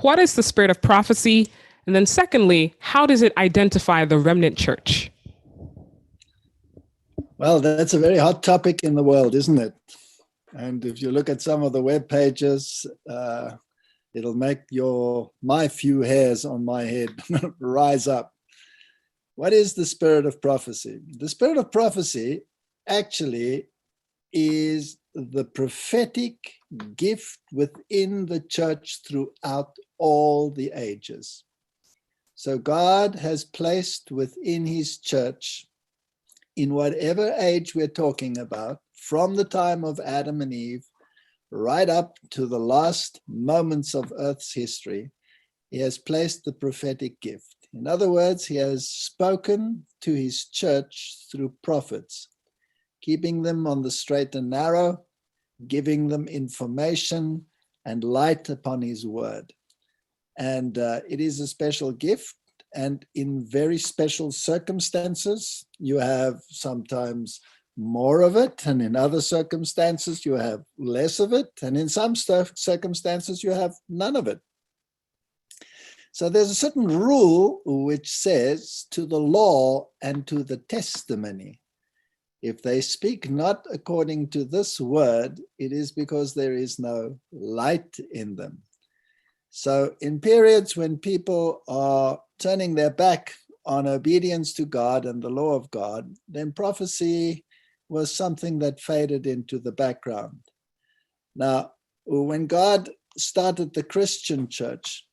what is the spirit of prophecy? And then secondly, how does it identify the remnant church? Well, that's a very hot topic in the world, isn't it? And if you look at some of the web pages, it'll make my few hairs on my head rise up. What is the spirit of prophecy? The spirit of prophecy actually is the prophetic gift within the church throughout all the ages. So God has placed within his church, in whatever age we're talking about, from the time of Adam and Eve, right up to the last moments of Earth's history, he has placed the prophetic gift. In other words, he has spoken to his church through prophets, keeping them on the straight and narrow, giving them information and light upon his word. And it is a special gift. And in very special circumstances, you have sometimes more of it. And in other circumstances, you have less of it. And in some circumstances, you have none of it. So there's a certain rule which says, to the law and to the testimony, if they speak not according to this word, it is because there is no light in them. So in periods when people are turning their back on obedience to God and the law of God, then prophecy was something that faded into the background. Now, when God started the Christian church,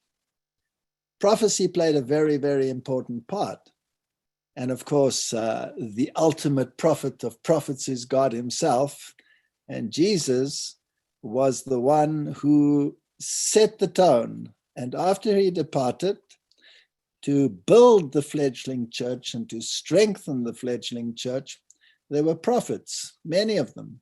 prophecy played a very, very important part. And of course, the ultimate prophet of prophets is God himself. And Jesus was the one who set the tone. And after he departed, to build the fledgling church and to strengthen the fledgling church, there were prophets, many of them.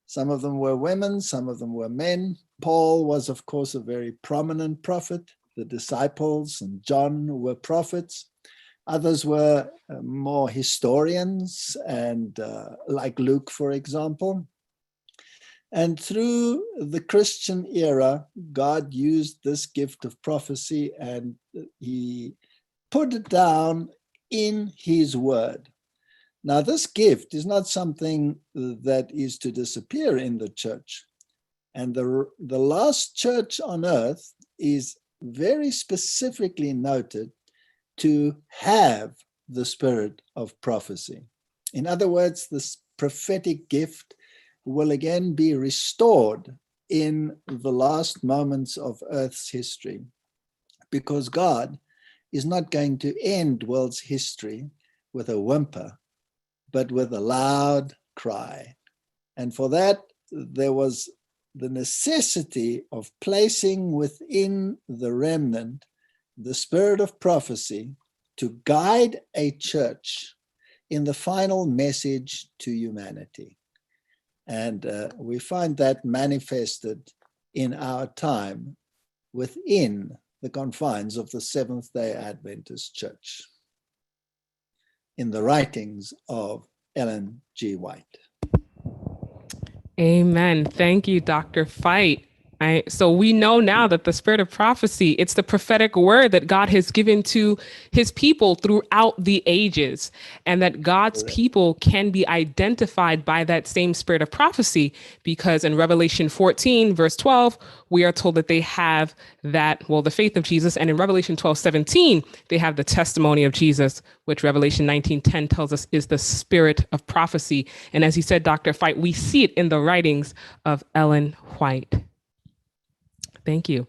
Some of them were women, some of them were men. Paul was, of course, a very prominent prophet. The disciples and John were prophets. Others were more historians, and like Luke, for example. And through the Christian era, God used this gift of prophecy and he put it down in his word. Now, this gift is not something that is to disappear in the church. And the last church on earth is very specifically noted to have the spirit of prophecy. In other words, this prophetic gift will again be restored in the last moments of Earth's history, because God is not going to end world's history with a whimper, but with a loud cry. And for that, there was the necessity of placing within the remnant the spirit of prophecy to guide a church in the final message to humanity. And we find that manifested in our time within the confines of the Seventh-day Adventist Church in the writings of Ellen G. White. Amen. Thank you, Dr. Veith. So we know now that the spirit of prophecy, it's the prophetic word that God has given to his people throughout the ages, and that God's people can be identified by that same spirit of prophecy, because in Revelation 14, verse 12, we are told that they have that, well, the faith of Jesus. And in Revelation 12:17, they have the testimony of Jesus, which Revelation 19:10 tells us is the spirit of prophecy. And as you said, Dr. Veith, we see it in the writings of Ellen White. Thank you.